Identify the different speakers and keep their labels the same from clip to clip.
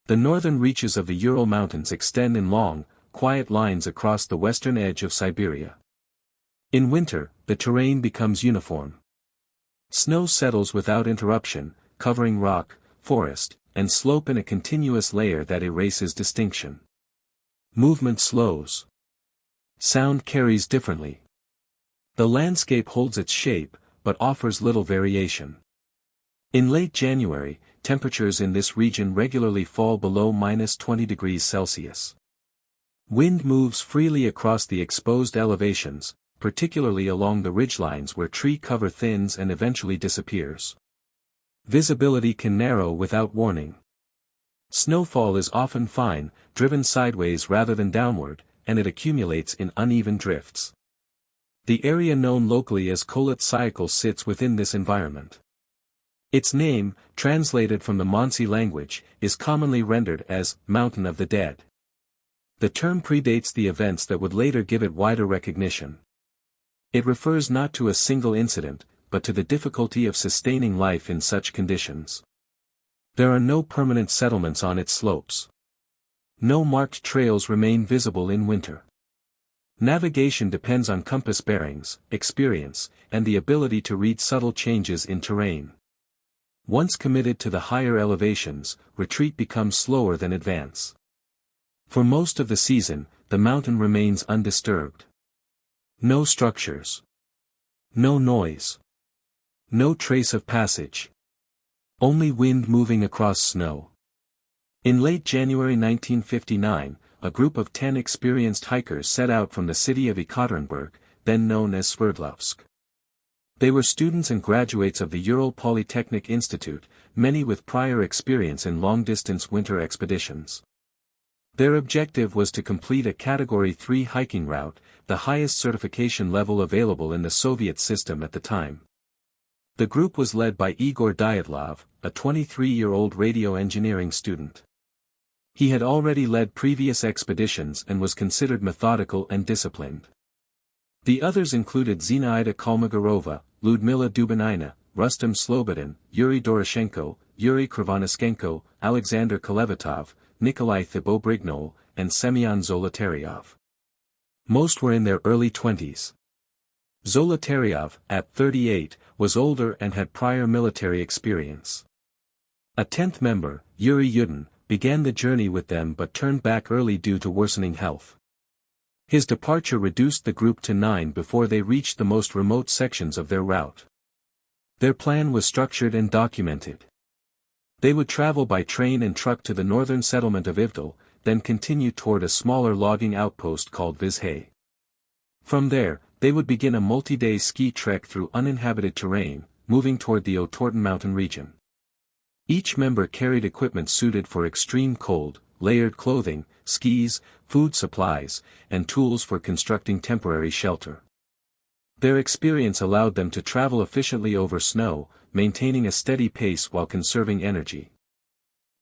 Speaker 1: The northern reaches of the Ural Mountains extend in long, quiet lines across the western edge of Siberia. In winter, the terrain becomes uniform. Snow settles without interruption, covering rock, forest, and slope in a continuous layer that erases distinction. Movement slows. Sound carries differently. The landscape holds its shape, but offers little variation. In late January, temperatures in this region regularly fall below -20 degrees Celsius. Wind moves freely across the exposed elevations, particularly along the ridgelines where tree cover thins and eventually disappears. Visibility can narrow without warning. Snowfall is often fine, driven sideways rather than downward, and it accumulates in uneven drifts. The area known locally as Kholat Syakhl sits within this environment. Its name, translated from the Mansi language, is commonly rendered as Mountain of the Dead. The term predates the events that would later give it wider recognition. It refers not to a single incident, but to the difficulty of sustaining life in such conditions. There are no permanent settlements on its slopes. No marked trails remain visible in winter. Navigation depends on compass bearings, experience, and the ability to read subtle changes in terrain. Once committed to the higher elevations, retreat becomes slower than advance. For most of the season, the mountain remains undisturbed. No structures. No noise. No trace of passage. Only wind moving across snow. In late January 1959, a group of 10 experienced hikers set out from the city of Ekaterinburg, then known as Sverdlovsk. They were students and graduates of the Ural Polytechnic Institute, many with prior experience in long-distance winter expeditions. Their objective was to complete a Category 3 hiking route, the highest certification level available in the Soviet system at the time. The group was led by Igor Dyatlov, a 23-year-old radio engineering student. He had already led previous expeditions and was considered methodical and disciplined. The others included Zinaida Kolmogorova, Ludmila Dubinina, Rustam Slobodin, Yuri Doroshenko, Yuri Krivonischenko, Alexander Kolevatov, Nikolai Thibault-Brignol, and Semyon Zolotaryov. Most were in their early 20s. Zolotaryov, at 38, was older and had prior military experience. A 10th member, Yuri Yudin, began the journey with them but turned back early due to worsening health. His departure reduced the group to 9 before they reached the most remote sections of their route. Their plan was structured and documented. They would travel by train and truck to the northern settlement of Ivdel, then continue toward a smaller logging outpost called Vizhay. From there, they would begin a multi-day ski trek through uninhabited terrain, moving toward the Otorten mountain region. Each member carried equipment suited for extreme cold, layered clothing, skis, food supplies, and tools for constructing temporary shelter. Their experience allowed them to travel efficiently over snow, maintaining a steady pace while conserving energy.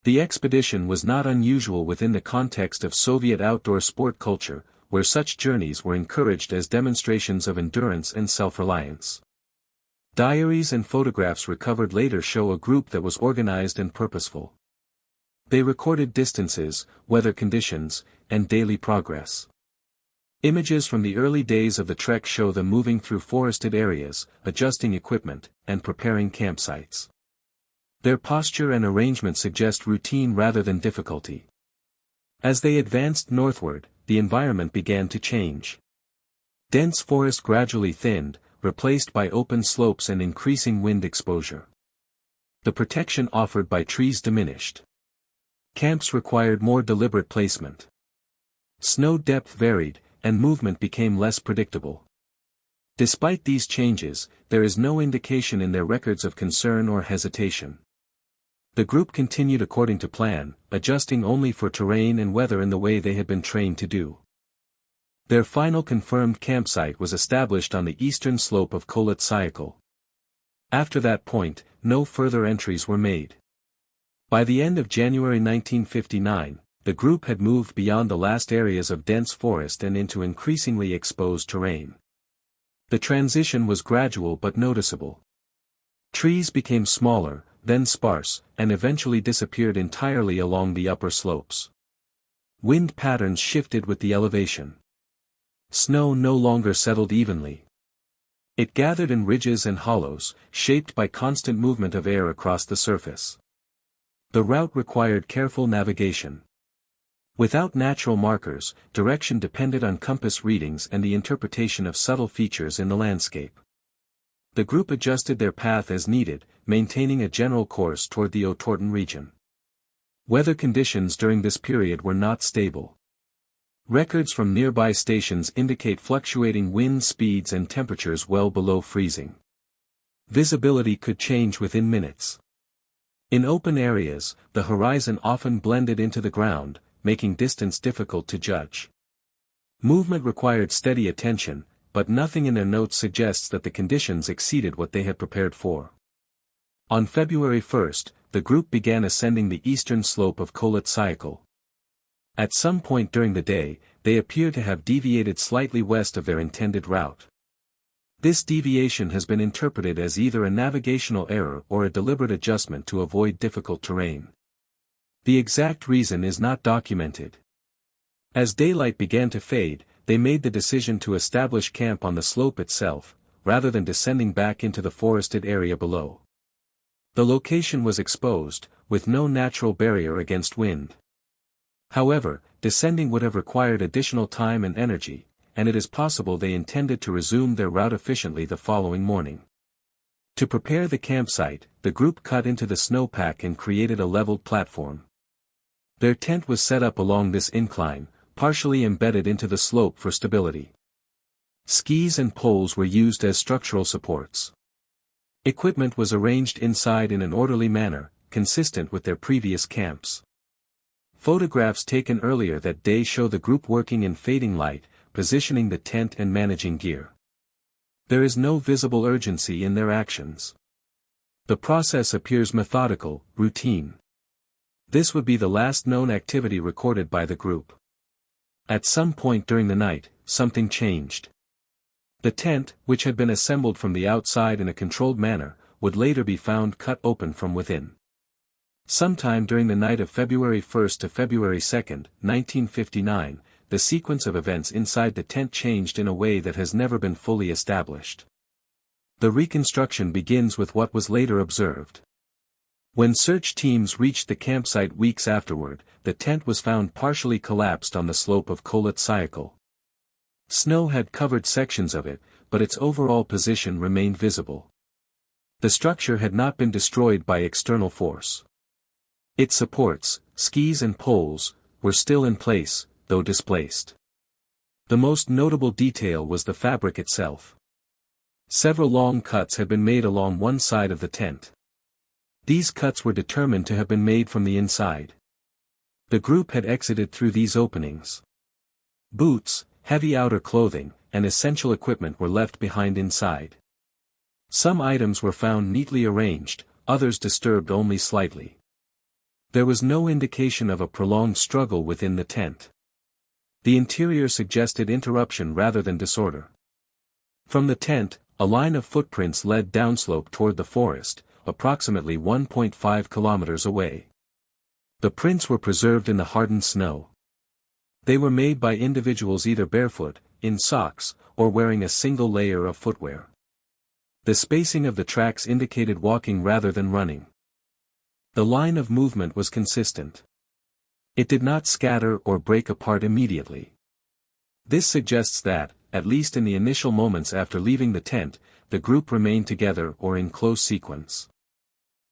Speaker 1: The expedition was not unusual within the context of Soviet outdoor sport culture, where such journeys were encouraged as demonstrations of endurance and self-reliance. Diaries and photographs recovered later show a group that was organized and purposeful. They recorded distances, weather conditions, and daily progress. Images from the early days of the trek show them moving through forested areas, adjusting equipment, and preparing campsites. Their posture and arrangement suggest routine rather than difficulty. As they advanced northward, the environment began to change. Dense forest gradually thinned, replaced by open slopes and increasing wind exposure. The protection offered by trees diminished. Camps required more deliberate placement. Snow depth varied, and movement became less predictable. Despite these changes, there is no indication in their records of concern or hesitation. The group continued according to plan, adjusting only for terrain and weather in the way they had been trained to do. Their final confirmed campsite was established on the eastern slope of Kholat Syakhl. After that point, no further entries were made. By the end of January 1959, the group had moved beyond the last areas of dense forest and into increasingly exposed terrain. The transition was gradual but noticeable. Trees became smaller, then sparse, and eventually disappeared entirely along the upper slopes. Wind patterns shifted with the elevation. Snow no longer settled evenly. It gathered in ridges and hollows, shaped by constant movement of air across the surface. The route required careful navigation. Without natural markers, direction depended on compass readings and the interpretation of subtle features in the landscape. The group adjusted their path as needed, maintaining a general course toward the Otorten region. Weather conditions during this period were not stable. Records from nearby stations indicate fluctuating wind speeds and temperatures well below freezing. Visibility could change within minutes. In open areas, the horizon often blended into the ground, making distance difficult to judge. Movement required steady attention, but nothing in their notes suggests that the conditions exceeded what they had prepared for. On February 1st, the group began ascending the eastern slope of Kholat Syakhl. At some point during the day, they appear to have deviated slightly west of their intended route. This deviation has been interpreted as either a navigational error or a deliberate adjustment to avoid difficult terrain. The exact reason is not documented. As daylight began to fade, they made the decision to establish camp on the slope itself, rather than descending back into the forested area below. The location was exposed, with no natural barrier against wind. However, descending would have required additional time and energy, and it is possible they intended to resume their route efficiently the following morning. To prepare the campsite, the group cut into the snowpack and created a leveled platform. Their tent was set up along this incline, partially embedded into the slope for stability. Skis and poles were used as structural supports. Equipment was arranged inside in an orderly manner, consistent with their previous camps. Photographs taken earlier that day show the group working in fading light, positioning the tent and managing gear. There is no visible urgency in their actions. The process appears methodical, routine. This would be the last known activity recorded by the group. At some point during the night, something changed. The tent, which had been assembled from the outside in a controlled manner, would later be found cut open from within. Sometime during the night of February 1st to February 2nd, 1959, the sequence of events inside the tent changed in a way that has never been fully established. The reconstruction begins with what was later observed. When search teams reached the campsite weeks afterward, the tent was found partially collapsed on the slope of Kholat Syakhl. Snow had covered sections of it, but its overall position remained visible. The structure had not been destroyed by external force. Its supports, skis and poles, were still in place, though displaced. The most notable detail was the fabric itself. Several long cuts had been made along one side of the tent. These cuts were determined to have been made from the inside. The group had exited through these openings. Boots, heavy outer clothing, and essential equipment were left behind inside. Some items were found neatly arranged, others disturbed only slightly. There was no indication of a prolonged struggle within the tent. The interior suggested interruption rather than disorder. From the tent, a line of footprints led downslope toward the forest, approximately 1.5 kilometers away. The prints were preserved in the hardened snow. They were made by individuals either barefoot, in socks, or wearing a single layer of footwear. The spacing of the tracks indicated walking rather than running. The line of movement was consistent. It did not scatter or break apart immediately. This suggests that, at least in the initial moments after leaving the tent, the group remained together or in close sequence.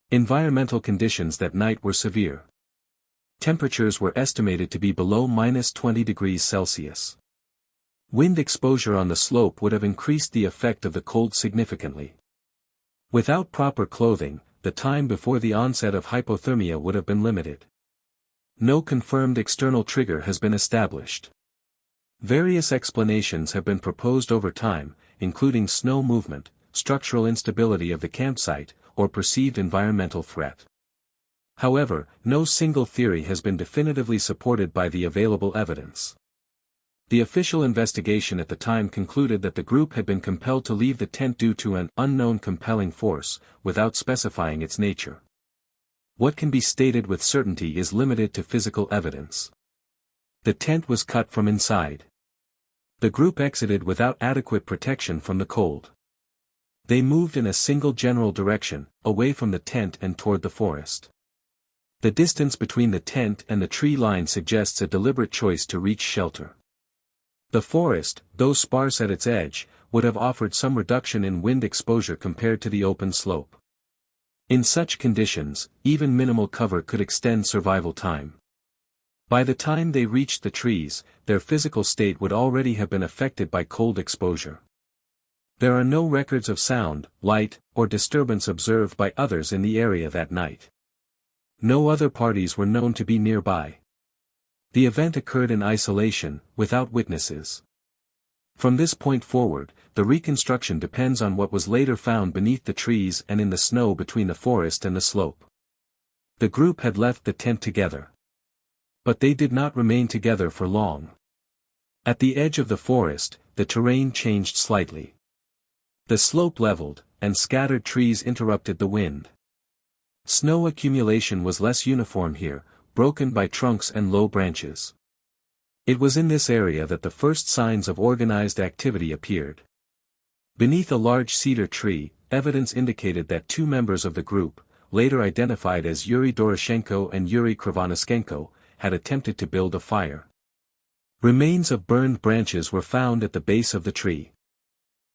Speaker 1: Environmental conditions that night were severe. Temperatures were estimated to be below -20 degrees Celsius. Wind exposure on the slope would have increased the effect of the cold significantly. Without proper clothing, the time before the onset of hypothermia would have been limited. No confirmed external trigger has been established. Various explanations have been proposed over time, including snow movement, structural instability of the campsite, or perceived environmental threat. However, no single theory has been definitively supported by the available evidence. The official investigation at the time concluded that the group had been compelled to leave the tent due to an unknown compelling force, without specifying its nature. what can be stated with certainty is limited to physical evidence. The tent was cut from inside. The group exited without adequate protection from the cold. They moved in a single general direction, away from the tent and toward the forest. The distance between the tent and the tree line suggests a deliberate choice to reach shelter. The forest, though sparse at its edge, would have offered some reduction in wind exposure compared to the open slope. In such conditions, even minimal cover could extend survival time. By the time they reached the trees, their physical state would already have been affected by cold exposure. There are no records of sound, light, or disturbance observed by others in the area that night. No other parties were known to be nearby. The event occurred in isolation, without witnesses. From this point forward, the reconstruction depends on what was later found beneath the trees and in the snow between the forest and the slope. The group had left the tent together. But they did not remain together for long. At the edge of the forest, the terrain changed slightly. The slope leveled, and scattered trees interrupted the wind. Snow accumulation was less uniform here, broken by trunks and low branches. It was in this area that the first signs of organized activity appeared. Beneath a large cedar tree, evidence indicated that two members of the group, later identified as Yuri Doroshenko and Yuri Krivonischenko, had attempted to build a fire. Remains of burned branches were found at the base of the tree.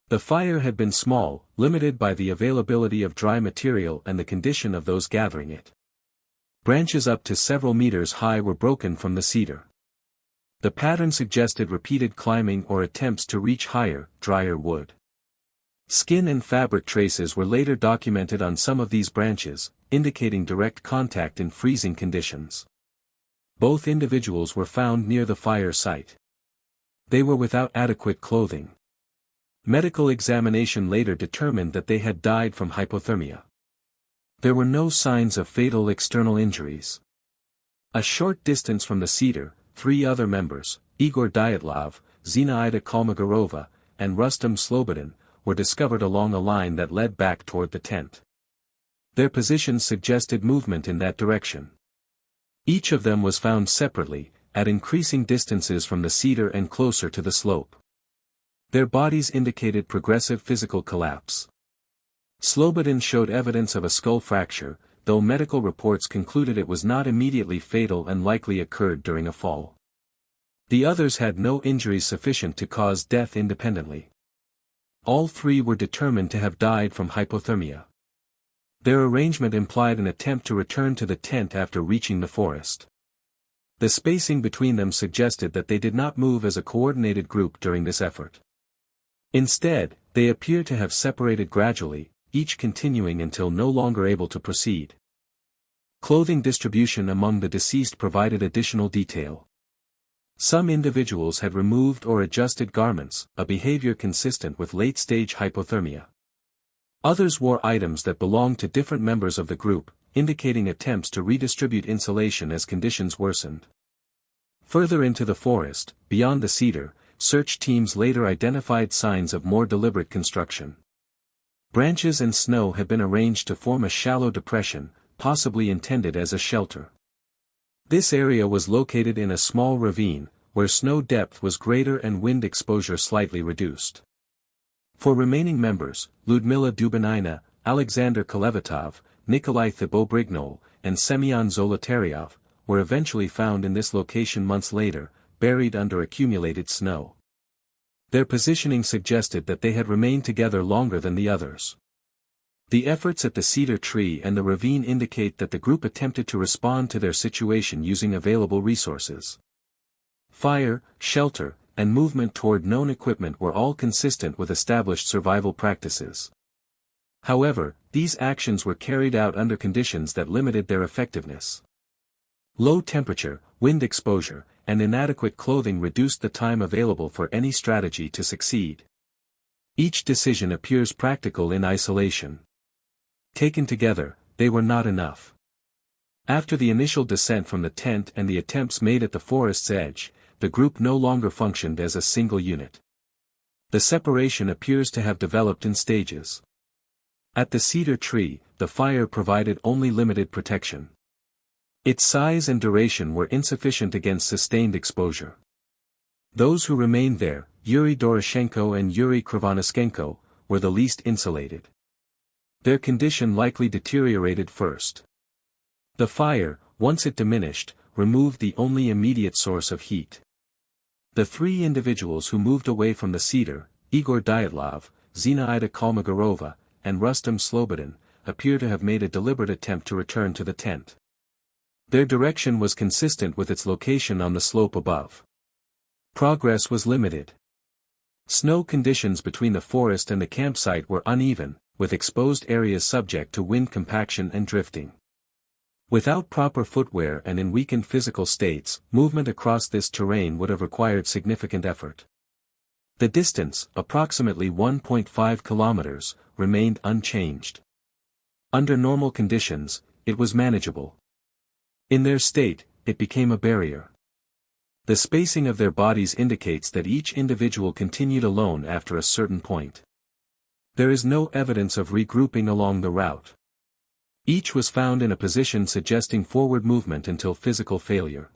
Speaker 1: The fire had been small, limited by the availability of dry material and the condition of those gathering it. Branches up to several meters high were broken from the cedar. The pattern suggested repeated climbing or attempts to reach higher, drier wood. Skin and fabric traces were later documented on some of these branches, indicating direct contact in freezing conditions. Both individuals were found near the fire site. They were without adequate clothing. Medical examination later determined that they had died from hypothermia. There were no signs of fatal external injuries. A short distance from the cedar, three other members, Igor Dyatlov, Zinaida Kolmogorova, and Rustam Slobodin, were discovered along a line that led back toward the tent. Their positions suggested movement in that direction. Each of them was found separately, at increasing distances from the cedar and closer to the slope. Their bodies indicated progressive physical collapse. Slobodin showed evidence of a skull fracture, though medical reports concluded it was not immediately fatal and likely occurred during a fall. The others had no injuries sufficient to cause death independently. All three were determined to have died from hypothermia. Their arrangement implied an attempt to return to the tent after reaching the forest. The spacing between them suggested that they did not move as a coordinated group during this effort. Instead, they appear to have separated gradually, each continuing until no longer able to proceed. Clothing distribution among the deceased provided additional detail. Some individuals had removed or adjusted garments, a behavior consistent with late-stage hypothermia. Others wore items that belonged to different members of the group, indicating attempts to redistribute insulation as conditions worsened. Further into the forest, beyond the cedar, search teams later identified signs of more deliberate construction. Branches and snow had been arranged to form a shallow depression, possibly intended as a shelter. This area was located in a small ravine, where snow depth was greater and wind exposure slightly reduced. For remaining members, Ludmila Dubinina, Alexander Kolevatov, Nikolai Thibault-Brignol, and Semyon Zolotaryov, were eventually found in this location months later, buried under accumulated snow. Their positioning suggested that they had remained together longer than the others. The efforts at the cedar tree and the ravine indicate that the group attempted to respond to their situation using available resources. Fire, shelter, and movement toward known equipment were all consistent with established survival practices. However, these actions were carried out under conditions that limited their effectiveness. Low temperature, wind exposure, and inadequate clothing reduced the time available for any strategy to succeed. Each decision appears practical in isolation. Taken together, they were not enough. After the initial descent from the tent and the attempts made at the forest's edge, the group no longer functioned as a single unit. The separation appears to have developed in stages. At the cedar tree, the fire provided only limited protection. Its size and duration were insufficient against sustained exposure. Those who remained there, Yuri Doroshenko and Yuri Krivonischenko, were the least insulated. Their condition likely deteriorated first. The fire, once it diminished, removed the only immediate source of heat. The three individuals who moved away from the cedar, Igor Dyatlov, Zinaida Kolmogorova, and Rustam Slobodin, appear to have made a deliberate attempt to return to the tent. Their direction was consistent with its location on the slope above. Progress was limited. Snow conditions between the forest and the campsite were uneven, with exposed areas subject to wind compaction and drifting. Without proper footwear and in weakened physical states, movement across this terrain would have required significant effort. The distance, approximately 1.5 kilometers, remained unchanged. Under normal conditions, it was manageable. In their state, it became a barrier. The spacing of their bodies indicates that each individual continued alone after a certain point. There is no evidence of regrouping along the route. Each was found in a position suggesting forward movement until physical failure.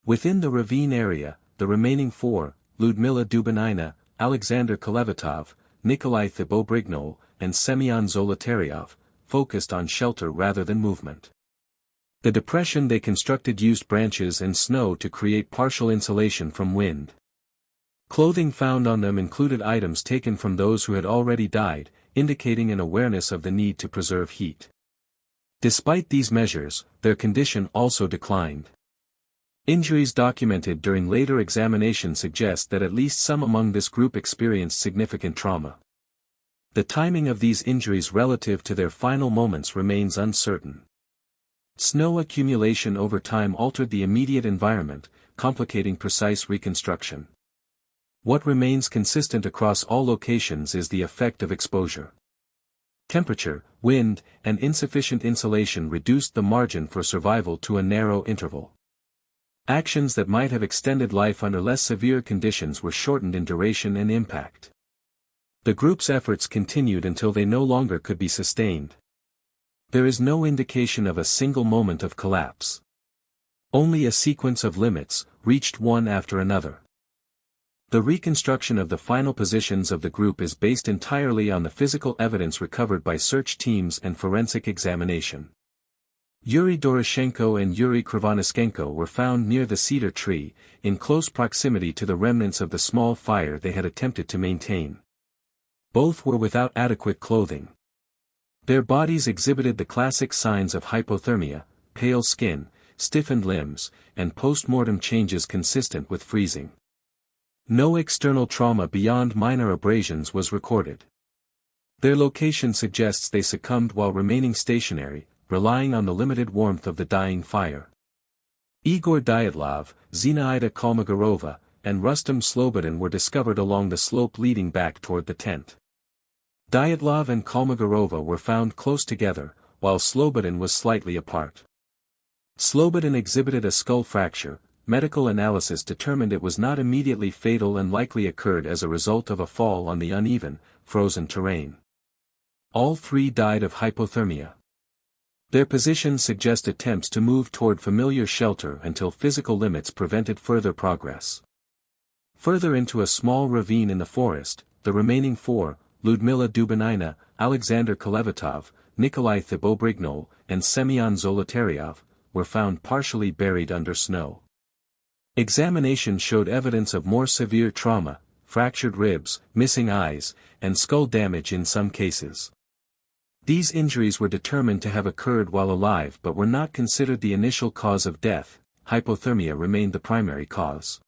Speaker 1: Within the ravine area, the remaining four, Lyudmila Dubinina, Alexander Kolevatov, Nikolai Thibault-Brignol, and Semyon Zolotaryov, focused on shelter rather than movement. The depression they constructed used branches and snow to create partial insulation from wind. Clothing found on them included items taken from those who had already died, indicating an awareness of the need to preserve heat. Despite these measures, their condition also declined. Injuries documented during later examination suggest that at least some among this group experienced significant trauma. The timing of these injuries relative to their final moments remains uncertain. Snow accumulation over time altered the immediate environment, complicating precise reconstruction. What remains consistent across all locations is the effect of exposure. Temperature, wind, and insufficient insulation reduced the margin for survival to a narrow interval. Actions that might have extended life under less severe conditions were shortened in duration and impact. The group's efforts continued until they no longer could be sustained. There is no indication of a single moment of collapse. Only a sequence of limits, reached one after another. The reconstruction of the final positions of the group is based entirely on the physical evidence recovered by search teams and forensic examination. Yuri Doroshenko and Yuri Krivonischenko were found near the cedar tree, in close proximity to the remnants of the small fire they had attempted to maintain. Both were without adequate clothing. Their bodies exhibited the classic signs of hypothermia, pale skin, stiffened limbs, and post-mortem changes consistent with freezing. No external trauma beyond minor abrasions was recorded. Their location suggests they succumbed while remaining stationary, relying on the limited warmth of the dying fire. Igor Dyatlov, Zinaida Kolmogorova, and Rustam Slobodin were discovered along the slope leading back toward the tent. Dyatlov and Kolmogorova were found close together, while Slobodin was slightly apart. Slobodin exhibited a skull fracture. Medical analysis determined it was not immediately fatal and likely occurred as a result of a fall on the uneven, frozen terrain. All three died of hypothermia. Their positions suggest attempts to move toward familiar shelter until physical limits prevented further progress. Further into a small ravine in the forest, the remaining four, Lyudmila Dubinina, Alexander Kolevatov, Nikolai Thibault-Brignol, and Semyon Zolotaryov, were found partially buried under snow. Examination showed evidence of more severe trauma, fractured ribs, missing eyes, and skull damage in some cases. These injuries were determined to have occurred while alive but were not considered the initial cause of death. Hypothermia remained the primary cause.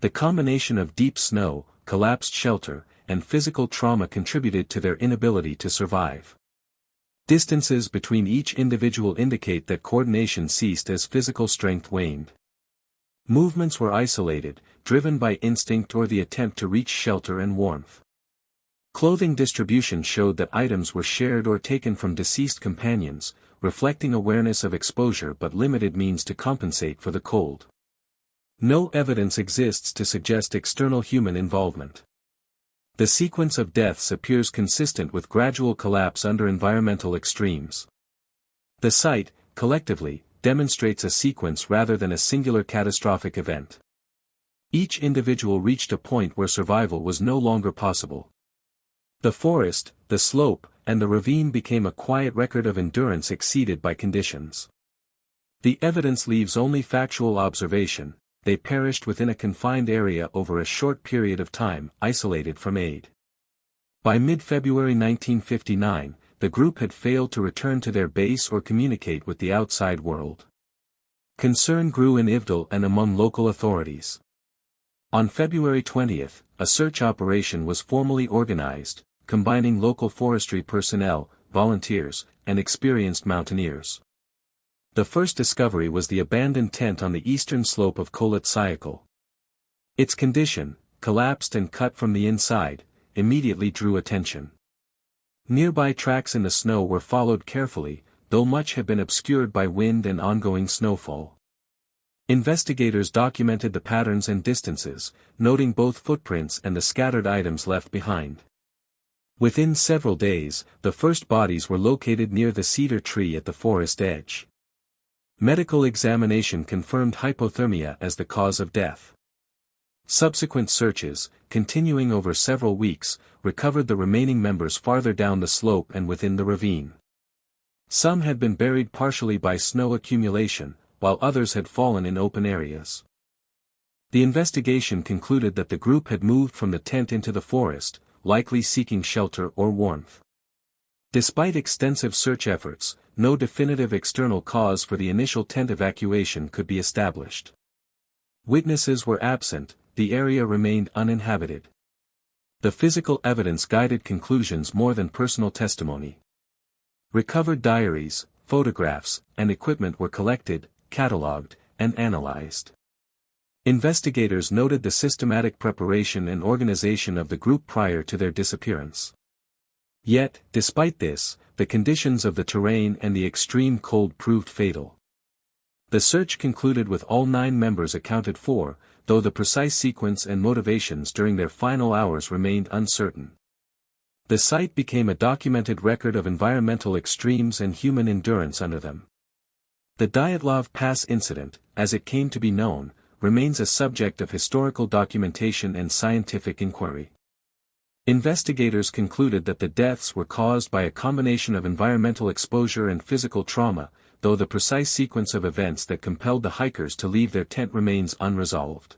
Speaker 1: The combination of deep snow, collapsed shelter, and physical trauma contributed to their inability to survive. Distances between each individual indicate that coordination ceased as physical strength waned. Movements were isolated, driven by instinct or the attempt to reach shelter and warmth. Clothing distribution showed that items were shared or taken from deceased companions, reflecting awareness of exposure but limited means to compensate for the cold. No evidence exists to suggest external human involvement. The sequence of deaths appears consistent with gradual collapse under environmental extremes. The site, collectively, demonstrates a sequence rather than a singular catastrophic event. Each individual reached a point where survival was no longer possible. The forest, the slope, and the ravine became a quiet record of endurance exceeded by conditions. The evidence leaves only factual observation. They perished within a confined area over a short period of time, isolated from aid. By mid-February 1959, the group had failed to return to their base or communicate with the outside world. Concern grew in Ivdel and among local authorities. On February 20, a search operation was formally organized, combining local forestry personnel, volunteers, and experienced mountaineers. The first discovery was the abandoned tent on the eastern slope of Kholat Syakhl. Its condition, collapsed and cut from the inside, immediately drew attention. Nearby tracks in the snow were followed carefully, though much had been obscured by wind and ongoing snowfall. Investigators documented the patterns and distances, noting both footprints and the scattered items left behind. Within several days, the first bodies were located near the cedar tree at the forest edge. Medical examination confirmed hypothermia as the cause of death. Subsequent searches, continuing over several weeks, recovered the remaining members farther down the slope and within the ravine. Some had been buried partially by snow accumulation, while others had fallen in open areas. The investigation concluded that the group had moved from the tent into the forest, likely seeking shelter or warmth. Despite extensive search efforts, no definitive external cause for the initial tent evacuation could be established. Witnesses were absent, the area remained uninhabited. The physical evidence guided conclusions more than personal testimony. Recovered diaries, photographs, and equipment were collected, catalogued, and analyzed. Investigators noted the systematic preparation and organization of the group prior to their disappearance. Yet, despite this, the conditions of the terrain and the extreme cold proved fatal. The search concluded with all 9 members accounted for, though the precise sequence and motivations during their final hours remained uncertain. The site became a documented record of environmental extremes and human endurance under them. The Dyatlov Pass incident, as it came to be known, remains a subject of historical documentation and scientific inquiry. Investigators concluded that the deaths were caused by a combination of environmental exposure and physical trauma, though the precise sequence of events that compelled the hikers to leave their tent remains unresolved.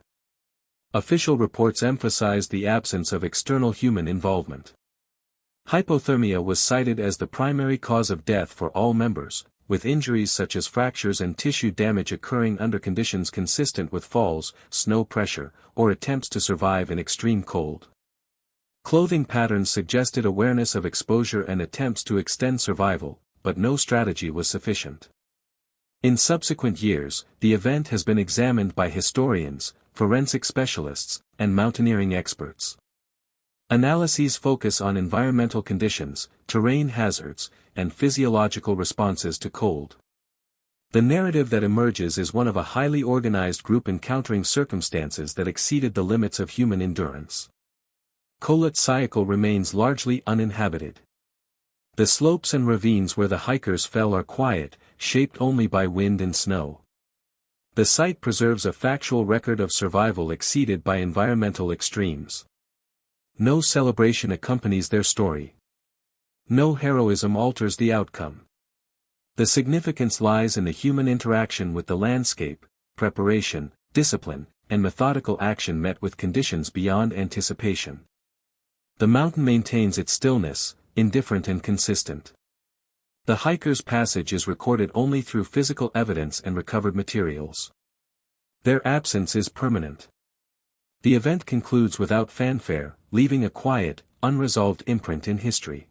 Speaker 1: Official reports emphasized the absence of external human involvement. Hypothermia was cited as the primary cause of death for all members, with injuries such as fractures and tissue damage occurring under conditions consistent with falls, snow pressure, or attempts to survive in extreme cold. Clothing patterns suggested awareness of exposure and attempts to extend survival, but no strategy was sufficient. In subsequent years, the event has been examined by historians, forensic specialists, and mountaineering experts. Analyses focus on environmental conditions, terrain hazards, and physiological responses to cold. The narrative that emerges is one of a highly organized group encountering circumstances that exceeded the limits of human endurance. Kholat Syakhl remains largely uninhabited. The slopes and ravines where the hikers fell are quiet, shaped only by wind and snow. The site preserves a factual record of survival exceeded by environmental extremes. No celebration accompanies their story. No heroism alters the outcome. The significance lies in the human interaction with the landscape, preparation, discipline, and methodical action met with conditions beyond anticipation. The mountain maintains its stillness, indifferent and consistent. The hiker's passage is recorded only through physical evidence and recovered materials. Their absence is permanent. The event concludes without fanfare, leaving a quiet, unresolved imprint in history.